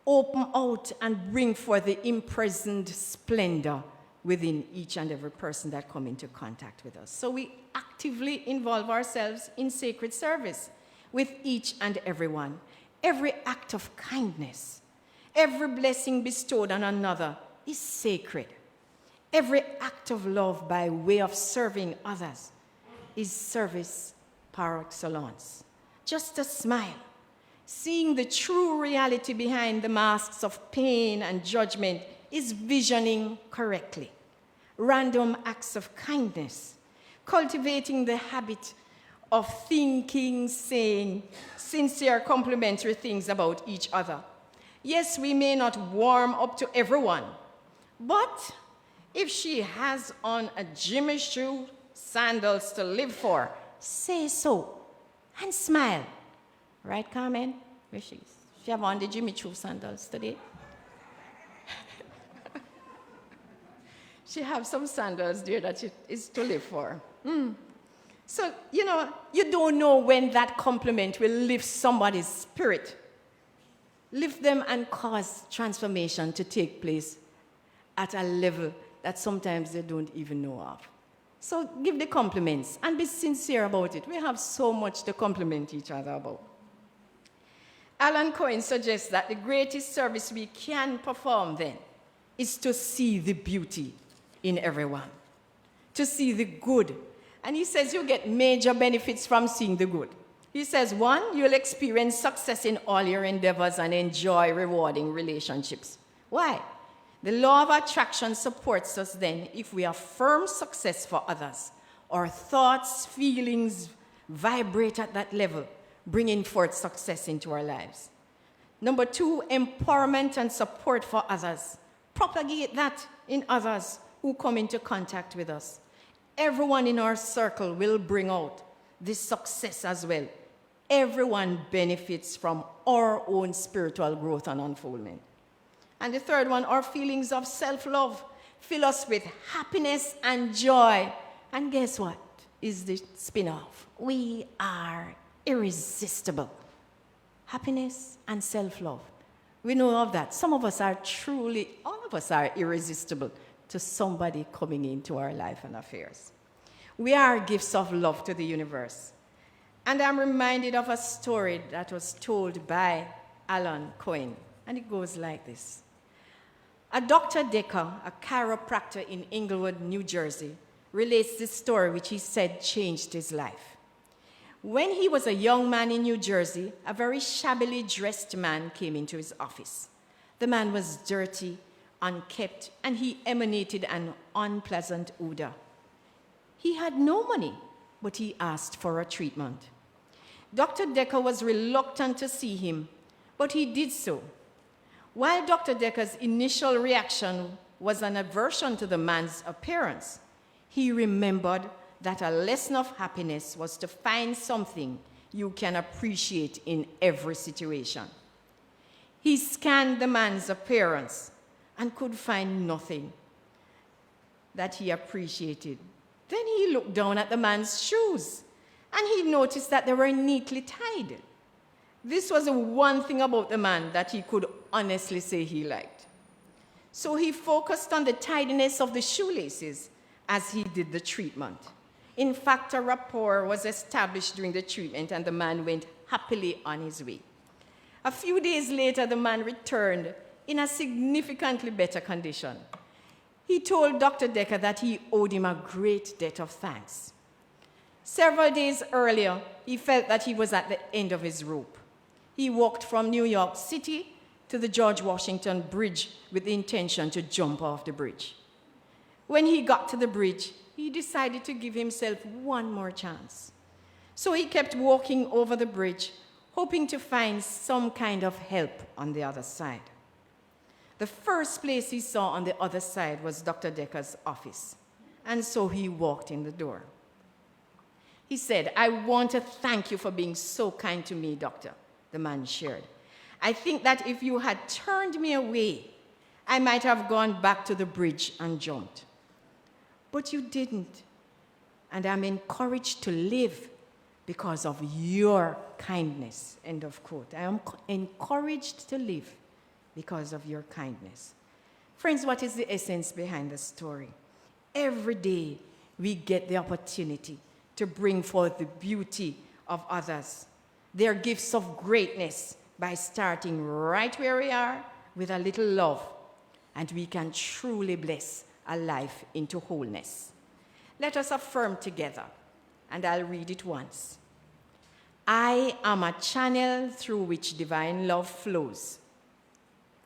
open out and bring forth the imprisoned splendor within each and every person that come into contact with us. So we actively involve ourselves in sacred service with each and every one. Every act of kindness, every blessing bestowed on another is sacred. Every act of love by way of serving others is service par excellence. Just a smile, seeing the true reality behind the masks of pain and judgment is visioning correctly. Random acts of kindness, cultivating the habit of thinking, saying sincere complimentary things about each other. Yes, we may not warm up to everyone, but if she has on a Jimmy shoe, sandals to live for, say so and smile. Right, Carmen? Where she is? She have on the Jimmy Choo sandals today. She have some sandals there that she is to live for. So, you don't know when that compliment will lift somebody's spirit, lift them and cause transformation to take place at a level that sometimes they don't even know of. So give the compliments and be sincere about it. We have so much to compliment each other about. Alan Cohen suggests that the greatest service we can perform then is to see the beauty in everyone. to see the good. And he says you get major benefits from seeing the good. He says, 1, you'll experience success in all your endeavors and enjoy rewarding relationships. Why? The law of attraction supports us then if we affirm success for others. Our thoughts, feelings vibrate at that level, bringing forth success into our lives. Number 2, empowerment and support for others. Propagate that in others who come into contact with us. Everyone in our circle will bring out this success as well. Everyone benefits from our own spiritual growth and unfoldment. And the third one, our feelings of self-love fill us with happiness and joy. And guess what is the spin-off? We are irresistible. Happiness and self-love. We know of that. Some of us are truly, all of us are irresistible to somebody coming into our life and affairs. We are gifts of love to the universe. And I'm reminded of a story that was told by Alan Cohen, and it goes like this. A Dr. Decker, a chiropractor in Englewood, New Jersey, relates this story which he said changed his life. When he was a young man in New Jersey, a very shabbily dressed man came into his office. The man was dirty, unkempt, and he emanated an unpleasant odor. He had no money, but he asked for a treatment. Dr. Decker was reluctant to see him, but he did so. While Dr. Decker's initial reaction was an aversion to the man's appearance, he remembered that a lesson of happiness was to find something you can appreciate in every situation. He scanned the man's appearance and could find nothing that he appreciated. Then he looked down at the man's shoes, and he noticed that they were neatly tied. This was the one thing about the man that he could honestly say he liked. So he focused on the tidiness of the shoelaces as he did the treatment. In fact, a rapport was established during the treatment, and the man went happily on his way. A few days later, the man returned in a significantly better condition. He told Dr. Decker that he owed him a great debt of thanks. Several days earlier, he felt that he was at the end of his rope. He walked from New York City to the George Washington Bridge with the intention to jump off the bridge. When he got to the bridge, he decided to give himself one more chance. So he kept walking over the bridge, hoping to find some kind of help on the other side. The first place he saw on the other side was Dr. Decker's office, and so he walked in the door. He said, "I want to thank you for being so kind to me, doctor," the man shared. "I think that if you had turned me away, I might have gone back to the bridge and jumped. But you didn't, and I'm encouraged to live because of your kindness," end of quote. I am encouraged to live because of your kindness. Friends, what is the essence behind the story? Every day we get the opportunity to bring forth the beauty of others, their gifts of greatness, by starting right where we are with a little love, and we can truly bless a life into wholeness. Let us affirm together, and I'll read it once. I am a channel through which divine love flows.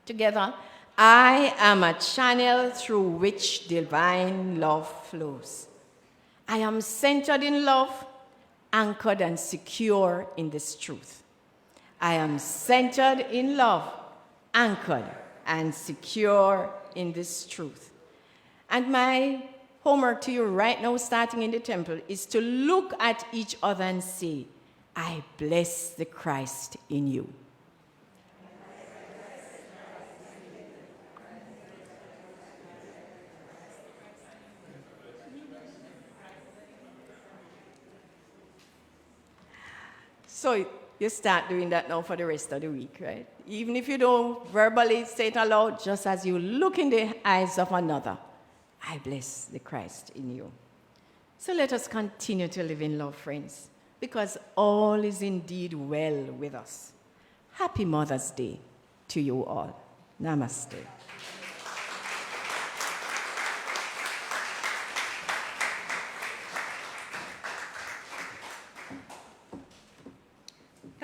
Together, I am a channel through which divine love flows. I am centered in love, anchored and secure in this truth. I am centered in love, anchored and secure in this truth. And my homework to you right now, starting in the temple, is to look at each other and say, I bless the Christ in you. So you start doing that now for the rest of the week, right? Even if you don't verbally say it aloud, just as you look in the eyes of another, I bless the Christ in you. So let us continue to live in love, friends, because all is indeed well with us. Happy Mother's Day to you all. Namaste.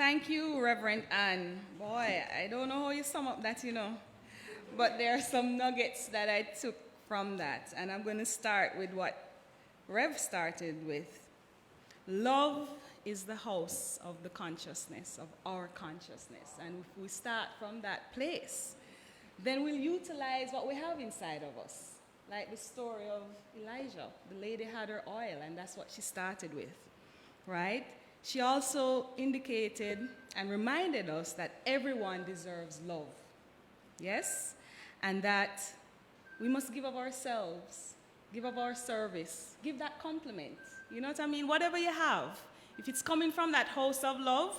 Thank you, Reverend Ann. Boy, I don't know how you sum up that, but there are some nuggets that I took from that, and I'm going to start with what Rev started with. Love is the house of the consciousness, of our consciousness, and if we start from that place, then we'll utilize what we have inside of us, like the story of Elijah. The lady had her oil, and that's what she started with, right? She also indicated and reminded us that everyone deserves love, yes? And that we must give of ourselves, give of our service, give that compliment. You know what I mean? Whatever you have, if it's coming from that house of love,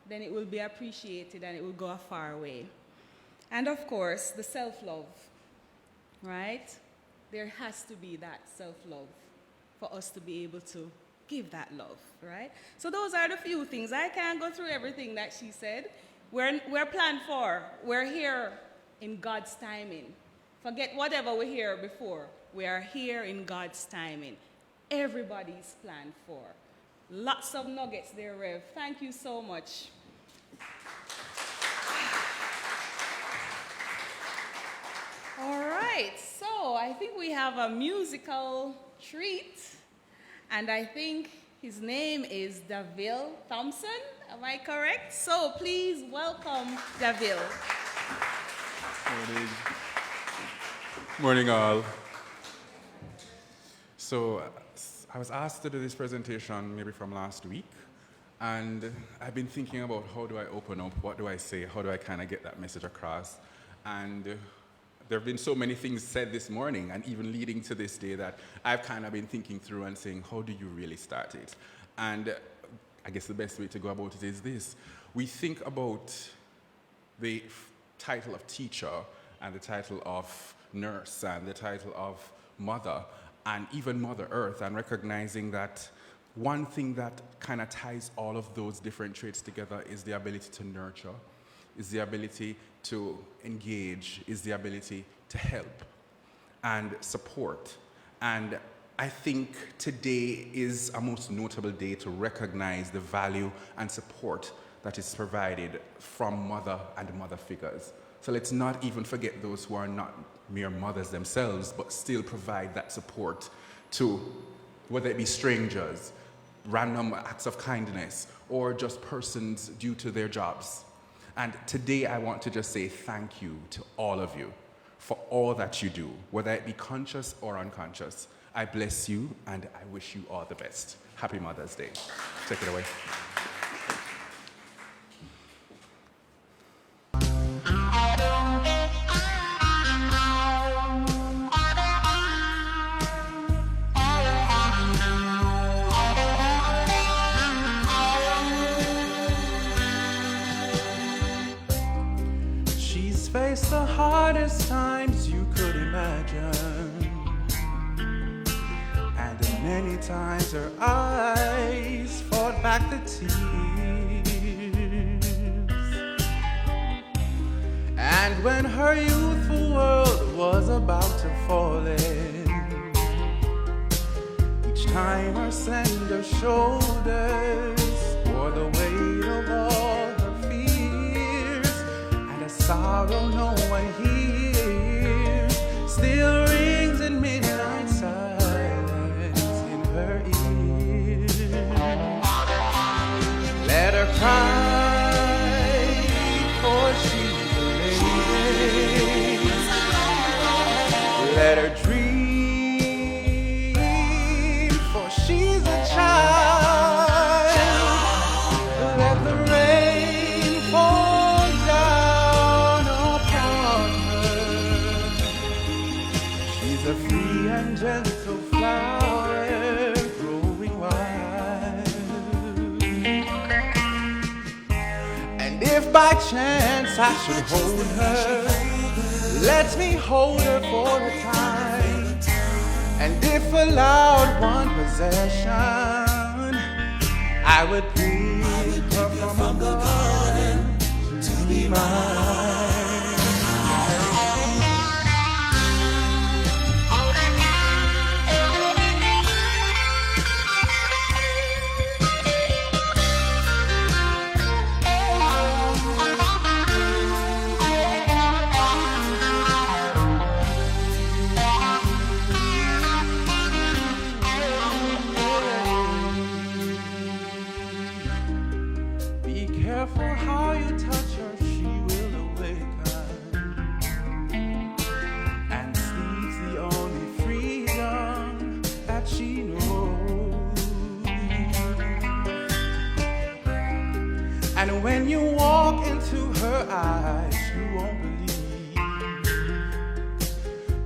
then it will be appreciated and it will go a far way. And of course, the self-love, right? There has to be that self-love for us to be able to give that love, right? So those are the few things. I can't go through everything that she said. We're planned for. We're here in God's timing. Forget whatever we hear before. We are here in God's timing. Everybody's planned for. Lots of nuggets there, Rev. Thank you so much. All right, so I think we have a musical treat. And I think his name is Davil Thompson. Am I correct? So please welcome Davil.
Morning. Morning, all. So I was asked to do this presentation maybe from last week, and I've been thinking about how do I open up, what do I say, how do I kind of get that message across, and there have been so many things said this morning and even leading to this day that I've kind of been thinking through and saying, how do you really start it? And I guess the best way to go about it is this. We think about the title of teacher and the title of nurse and the title of mother and even Mother Earth, and recognizing that one thing that kind of ties all of those different traits together is the ability to nurture, is the ability to engage, is the ability to help and support. And I think today is a most notable day to recognize the value and support that is provided from mother and mother figures. So let's not even forget those who are not mere mothers themselves, but still provide that support to, whether it be strangers, random acts of kindness, or just persons due to their jobs. And today I want to just say thank you to all of you for all that you do, whether it be conscious or unconscious. I bless you and I wish you all the best. Happy Mother's Day. Take it away.
Faced the hardest times you could imagine, and many times her eyes fought back the tears. And when her youthful world was about to fall in, each time her slender shoulders bore the weight of all her fears, and a sorrow no one hears still rings in midnight silence in her ears. Let her cry, for she's a lady. Let her dream, for she's a child. Let the rain fall down upon her. She's a free and gentle flower growing wild. And if by chance I should hold her, let me hold her for a time. And if allowed one possession, I would pick her from the garden to be mine. she knows. And when you walk into her eyes, you won't believe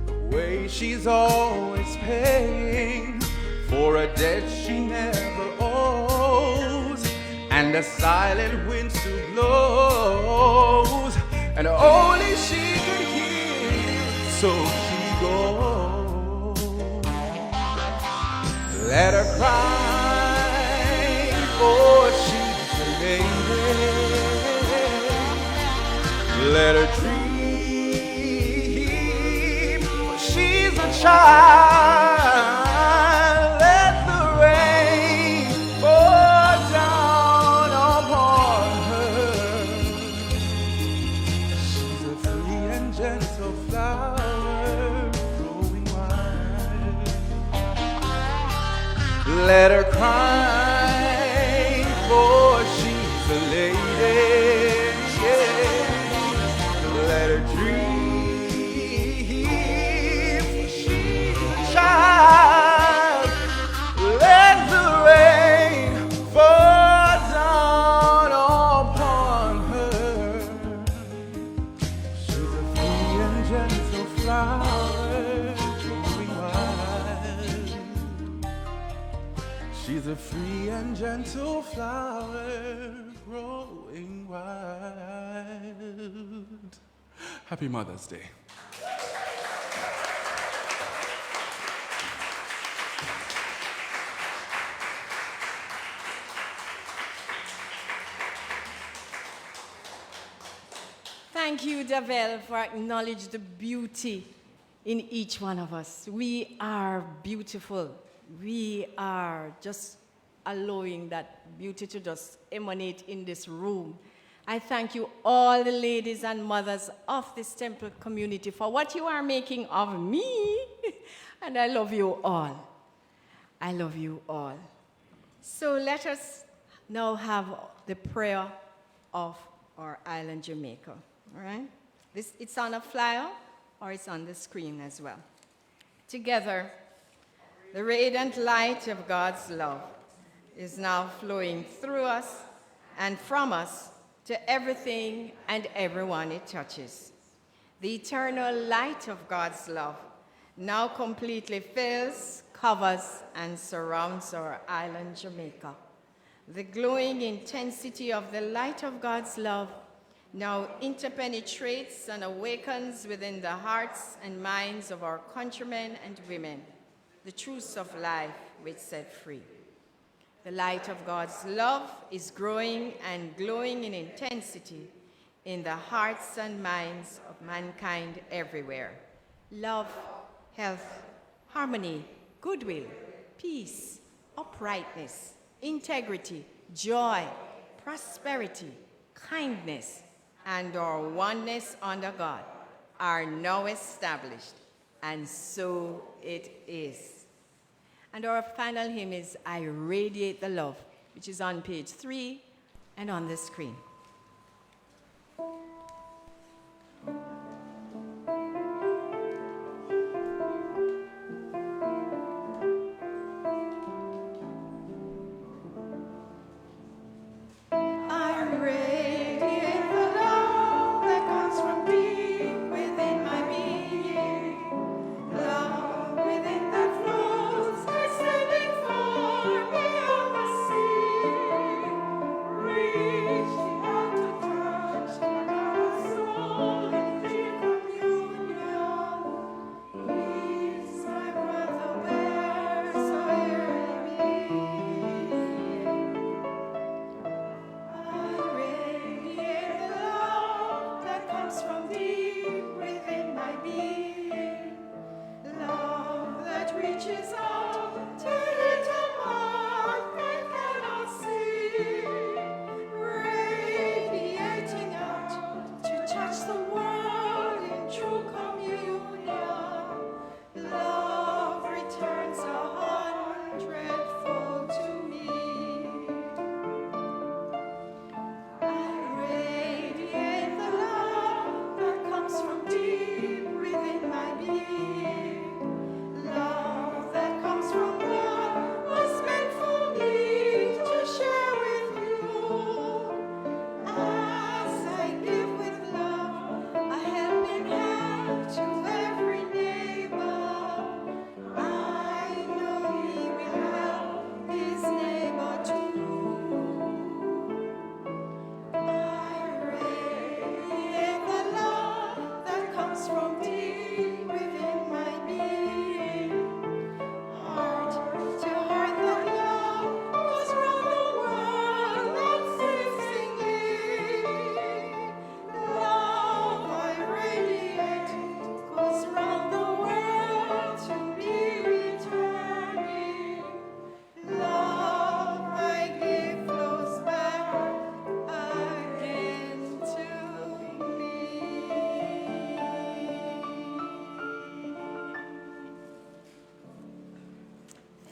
the way she's always paying for a debt she never owes. And the silent wind still blows, and only she can hear, so she goes. Let her cry, for she's a lady. Let her dream, for she's a child. Let the rain pour down upon her. She's a free and gentle flower growing wild. Let her cry, for she's a lady. Yeah. Let her dream, for she's a child. Let the rain fall down upon her. She's a free and gentle flower growing wild. She's a free and gentle flower growing wild.
Happy Mother's Day.
Thank you, Davel, for acknowledging the beauty in each one of us. We are beautiful. We are just allowing that beauty to just emanate in this room. I thank you, all the ladies and mothers of this temple community, for what you are making of me. And I love you all. I love you all. So let us now have the prayer of our island, Jamaica. All right? It's on a flyer or it's on the screen as well. Together, the radiant light of God's love is now flowing through us and from us to everything and everyone it touches. The eternal light of God's love now completely fills, covers, and surrounds our island, Jamaica. The glowing intensity of the light of God's love now interpenetrates and awakens within the hearts and minds of our countrymen and women the truths of life which set free. The light of God's love is growing and glowing in intensity in the hearts and minds of mankind everywhere. Love, health, harmony, goodwill, peace, uprightness, integrity, joy, prosperity, kindness, and our oneness under God are now established, and so it is. And our final hymn is I Radiate the Love, which is on page 3 and on the screen.
Reach out to touch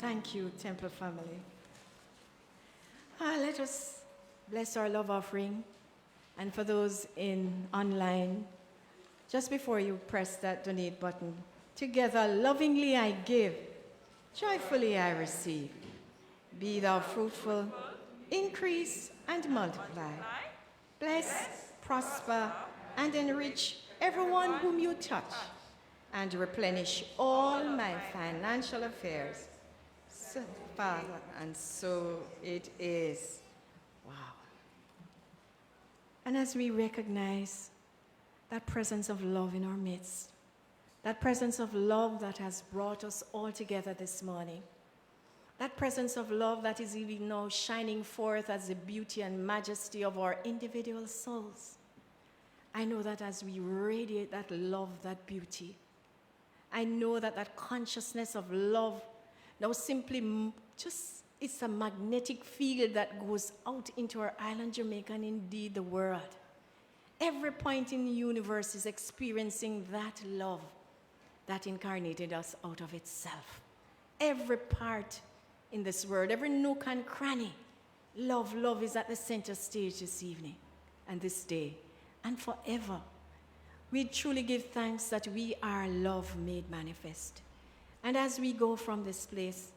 Thank you, Temple family. Let us bless our love offering. And for those in online, just before you press that donate button, together lovingly I give, joyfully I receive. Be thou fruitful, increase and multiply. Bless, prosper, and enrich everyone whom you touch, and replenish all my financial affairs. So, Father, and so it is. Wow. And as we recognize that presence of love in our midst, that presence of love that has brought us all together this morning, that presence of love that is even now shining forth as the beauty and majesty of our individual souls, I know that as we radiate that love, that beauty, I know that that consciousness of love now simply just, it's a magnetic field that goes out into our island, Jamaica, and indeed the world. Every point in the universe is experiencing that love that incarnated us out of itself. Every part in this world, every nook and cranny, love is at the center stage this evening and this day and forever. We truly give thanks that we are love made manifest. And as we go from this place,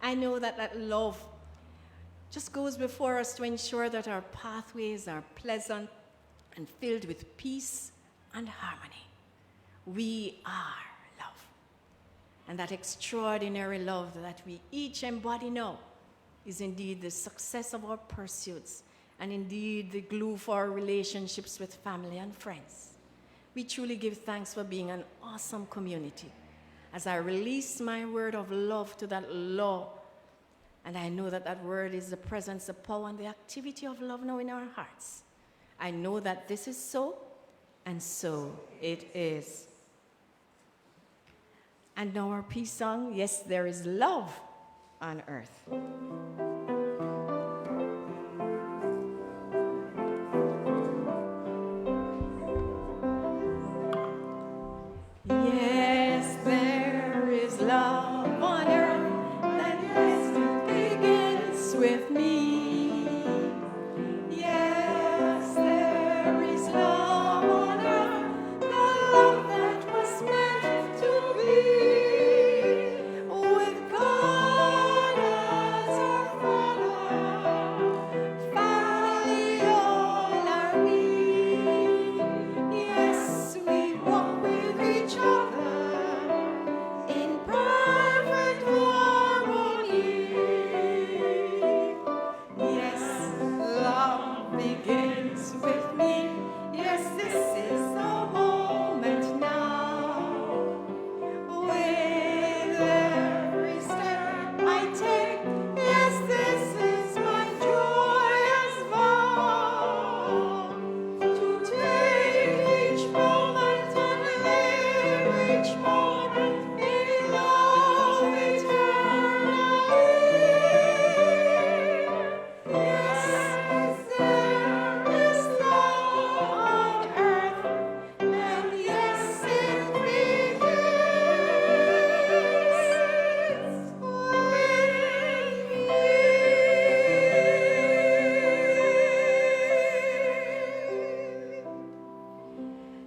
I know that that love just goes before us to ensure that our pathways are pleasant and filled with peace and harmony. We are love. And that extraordinary love that we each embody now is indeed the success of our pursuits and indeed the glue for our relationships with family and friends. We truly give thanks for being an awesome community. As I release my word of love to that law, and I know that that word is the presence, the power, and the activity of love now in our hearts. I know that this is so, and so it is. And now our peace song, Yes, There Is Love on Earth. Yes, there is love on earth, and yes, it begins with me. Yes, there is love on earth, the love that was meant to be, with God as our Father, family all are we. Yes, we walk with each other in perfect harmony. Yes, love begins with me. Yes, this is the moment now. With every step I take, yes, this is my joyous vow. To take each moment and live each moment in love eternally. Yes, there is love on earth, and yes, it begins with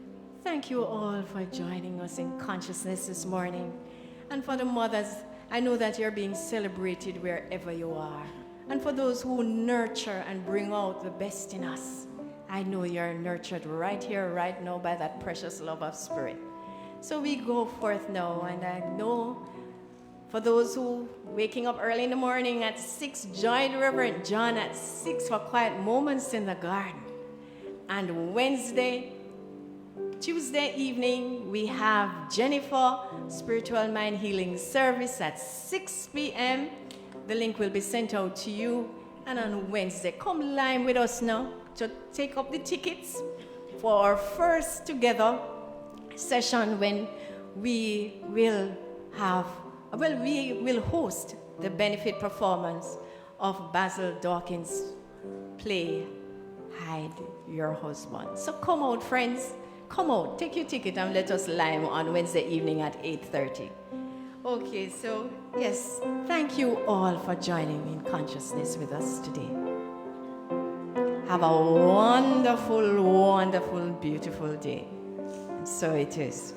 me. Thank you all for joining us in consciousness this morning. And for the mothers, I know that you're being celebrated wherever you are. And for those who nurture and bring out the best in us, I know you're nurtured right here, right now by that precious love of spirit. So we go forth now, and I know for those who waking up early in the morning at 6, join Reverend John at 6 for quiet moments in the garden. And Tuesday evening, we have Jennifer Spiritual Mind Healing Service at 6 p.m. The link will be sent out to you. And on Wednesday, come line with us now to take up the tickets for our first together session when we will host the benefit performance of Basil Dawkins' play, Hide Your Husband. So come out, friends. Come out, take your ticket and let us lime on Wednesday evening at 8:30. Okay, so yes, thank you all for joining me in consciousness with us today. Have a wonderful, wonderful, beautiful day. And so it is.